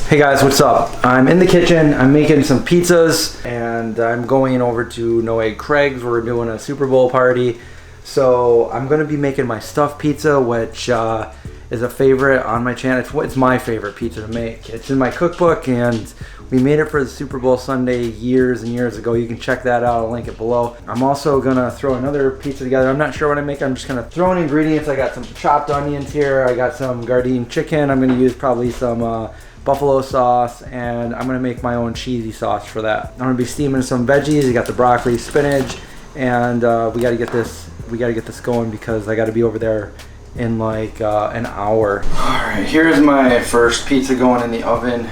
Hey guys, what's up? I'm in the kitchen, I'm making some pizzas, and I'm going over to No Egg Craig's. We're doing a Super Bowl party. So I'm gonna be making my stuffed pizza, which is a favorite on my channel. It's my favorite pizza to make. It's in my cookbook, and we made it for the Super Bowl Sunday years and years ago. You can check that out, I'll link it below. I'm also gonna throw another pizza together. I'm not sure what I make. I'm just gonna throw in ingredients. I got some chopped onions here. I got some Gardein chicken. I'm gonna use probably some buffalo sauce, and I'm gonna make my own cheesy sauce for that. I'm gonna be steaming some veggies. You got the broccoli, spinach, and we gotta get this going because I gotta be over there in like an hour. All right, here's my first pizza going in the oven.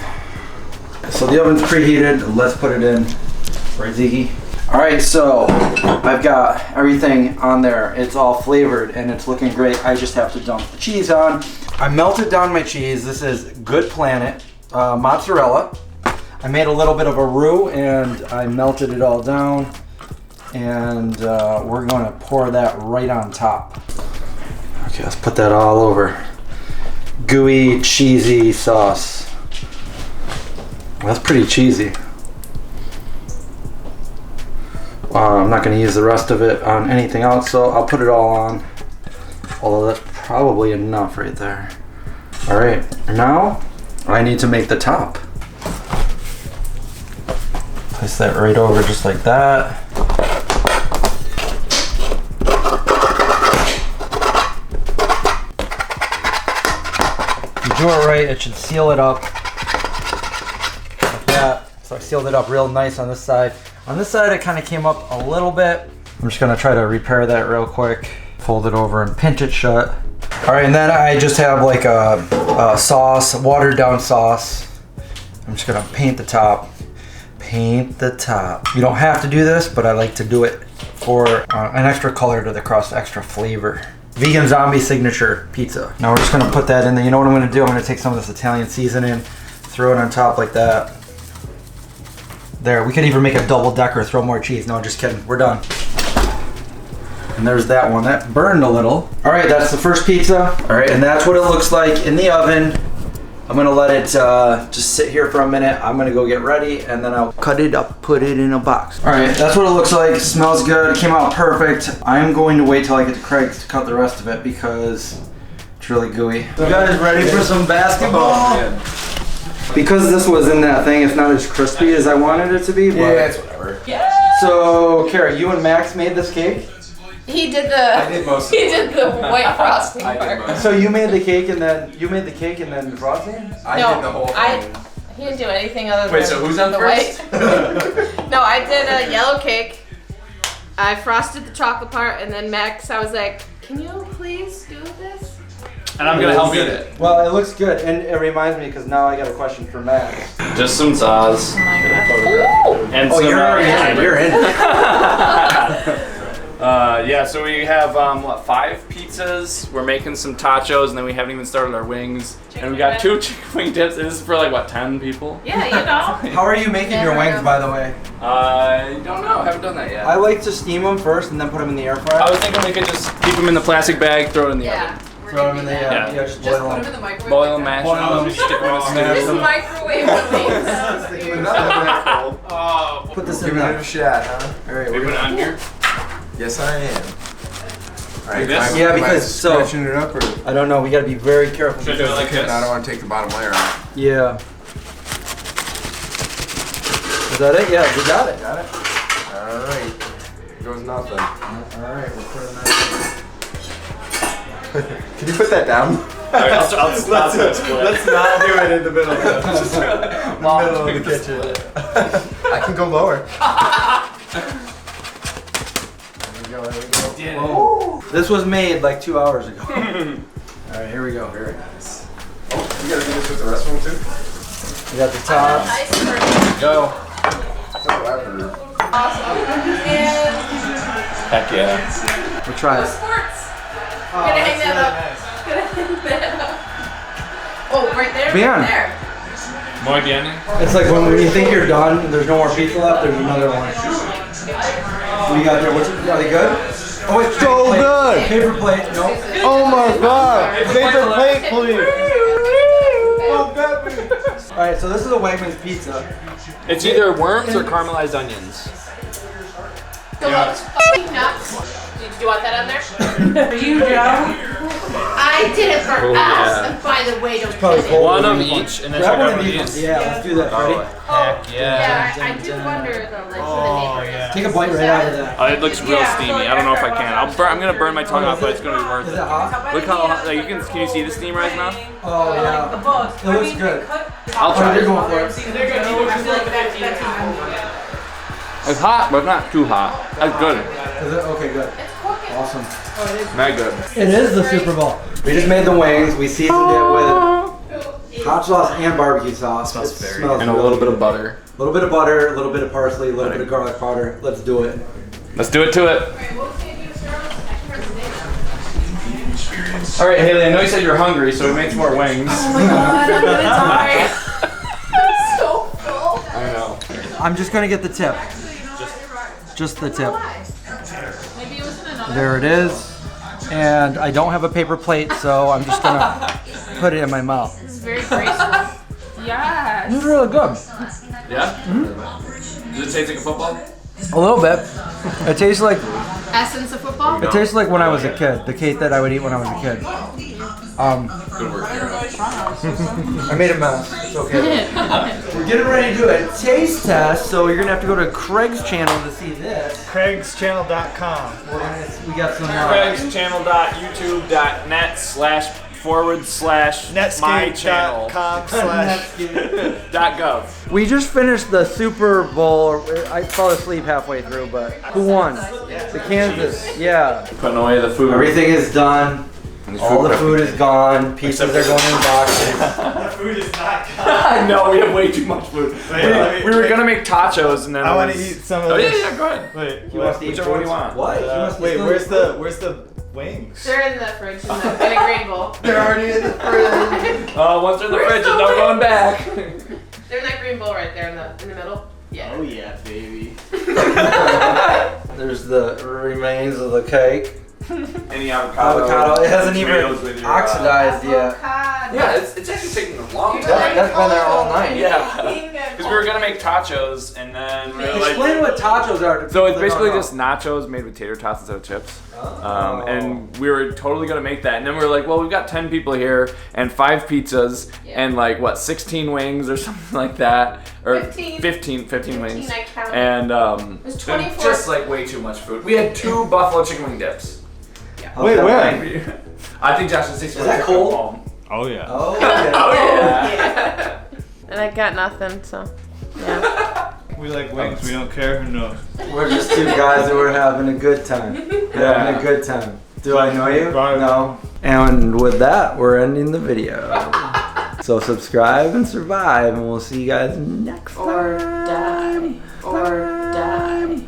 So the oven's preheated. Let's put it in. Right, Ziggy? All right, so I've got everything on there. It's all flavored and it's looking great. I just have to dump the cheese on. I melted down my cheese. This is Good Planet mozzarella. I made a little bit of a roux and I melted it all down. And we're gonna pour that right on top. Okay, let's put that all over. Gooey, cheesy sauce. Well, that's pretty cheesy. I'm not gonna use the rest of it on anything else, so I'll put it all on. Although that's probably enough right there. All right, now I need to make the top. Place that right over just like that. If you do it right, it should seal it up like that. So I sealed it up real nice on this side. On this side, it kind of came up a little bit. I'm just gonna try to repair that real quick. Fold it over and pinch it shut. All right, and then I just have like a sauce, watered down sauce. I'm just gonna paint the top. Paint the top. You don't have to do this, but I like to do it for an extra color to the crust, extra flavor. Vegan Zombie Signature Pizza. Now we're just gonna put that in there. You know what I'm gonna do? I'm gonna take some of this Italian seasoning, throw it on top like that. There, we could even make a double decker, throw more cheese. No, just kidding, we're done. And there's that one, that burned a little. All right, that's the first pizza. All right, and that's what it looks like in the oven. I'm gonna let it just sit here for a minute. I'm gonna go get ready and then I'll cut it up, put it in a box. All right, that's what it looks like. It smells good, it came out perfect. I'm going to wait till I get to Craig's to cut the rest of it because it's really gooey. So guys, ready for some basketball? Because this was in that thing, it's not as crispy as I wanted it to be. But yeah, it's whatever. Yeah. So, Kara, you and Max made this cake? He did the. I did most of it. He did the white frosting I did part. most. So you made the cake and then the frosting? I did the whole thing. He didn't do anything other than Wait, so who's on the first? white. No, I did a yellow cake. I frosted the chocolate part, and then Max, I was like, "Can you please do this?" And I'm gonna help eat it. Well, it looks good, and it reminds me because now I got a question for Max. Just some sauce. Oh my gosh. And Oh, some, you're in it. yeah, so we have what, 5 pizzas. We're making some tachos, and then we haven't even started our wings. And we got 2 chicken wing dips. This is for like what, 10 people? Yeah, you know. How are you making your wings, by the way? I don't know. I haven't done that yet. I like to steam them first and then put them in the air fryer. I was thinking we could just keep them in the plastic bag, throw it in the Yeah. oven. Throw them in the Yeah. just Just boil put them them. in the microwave. Boil like them, that. mash Boil them, them. stick them in a Smash stew. Just microwave the wings. Oh, Put this in Give it there. a shot, huh? All right, we we're put it gonna. on here. Yes, I am. Alright, this? am Yeah, I because so- scratching it up or? I don't know. We got to be very careful. Should I do it like this? I don't want to take the bottom layer out. Yeah. Is that it? Yeah, we got it. Got it. Alright. Here goes nothing. All right, we're putting that. Can you put that down? Alright, I'll split. Let's not do it in the middle of the kitchen. I can go lower. There we go. Whoa. This was made like 2 hours ago. All right, here we go. Very nice. Oh, you gotta do this with the rest of them too? We got the top. Go. Whatever. Awesome. And Heck yeah. We'll try it. sports. Gonna hang that up. Gonna hang that up. Oh, right there. Man. Right there. Muy bien. It's like when you think you're done, there's no more pizza left, there's another one. What do you got there? Are they good? Oh, it's So paper plate. good. Paper plate, no. Oh my god! Paper plate, please! All right, so this is a Wegmans pizza. It's either worms or caramelized onions. So it's fucking nuts. Did you want that on there? For you, Joe. I did it for us. yeah. And by the way, don't probably get it. cold. One of each, and then Grab check one out of one of these. these. Yeah, let's do that. Oh, Ready? heck yeah. Yeah, I do wonder though, like for the neighbors. Take a bite right out of that. It looks real steamy. I don't know if I can. I'm gonna burn my tongue off, but it's gonna be worth Is it it. hot? Look how hot, like, can you see the steam right now? Oh The yeah. books. It looks good. I'll Oh, try you're it. going for it. They're good. I feel like that's It's hot, but not too hot. That's good. Is it? Okay, good. Awesome. Not good. It is the Super Bowl. We just made the wings. We seasoned it with hot sauce and barbecue sauce. Smells very good. And a little bit of butter. A little bit of butter, a little bit of parsley, a little bit of garlic powder. Let's do it. Let's do it to it. All right, Haley. I know you said you're hungry, so we made some more wings. Oh my god, I'm gonna die. I'm so full. I know. I'm just gonna get the tip. Just the tip. There it is. And I don't have a paper plate, so I'm just gonna put it in my mouth. This is very graceful. Yes. This is really good. Yeah. Does it taste like a football? A little bit. It tastes like Essence of football. it tastes like when I was a kid. The cake that I would eat when I was a kid. Good work, Carol. I made a mess. It's okay. We're getting ready to do a taste test, so you're gonna have to go to Craig's channel to see this. CraigsChannel.com. We got some. CraigsChannel.YouTube.net/forward/my channel.gov. We just finished the Super Bowl. I fell asleep halfway through, but who won? The Kansas. Yeah. Putting away the food. Everything is done. All the food is gone. Pizzas are going in boxes. The food is not gone. I know we have way too much food. We were gonna make tachos and then I want to eat some of Oh this. yeah, go ahead. Wait, He wants to eat Whichever one you want. What? He wants to wait, still where's eat where's the wings? They're in the fridge in a green bowl. They're already in the fridge. Once they're in the fridge, there's no going back. They're in that green bowl right there in the middle. Yeah. Oh yeah, baby. There's the remains of the cake. Any avocado? Avocado. It hasn't even tomatoes with your, oxidized yet. Avocado. Yeah, it's actually taking a long time. That's been there all night. Yeah. Because we were gonna make tachos and then we were like. Explain what tachos are. To So it's people that basically don't just nachos made with tater tots instead of chips. Oh. And we were totally gonna make that, and then we were like, well, we've got 10 people here and 5 pizzas and like what, 16 wings or something like that, or 15. 15 wings, I counted. and was 24. just like way too much food. We had 2 buffalo chicken wing dips. Wait, where? I think Josh is 6 Is that cold? home. Oh yeah. Oh, okay. Oh yeah. And I got nothing, so yeah. We like wings. We don't care who knows. We're just two guys that were having a good time. Having a good time. Do I know you? Bye. No. And with that, we're ending the video. So subscribe and survive, and we'll see you guys next time. Or die. Or die.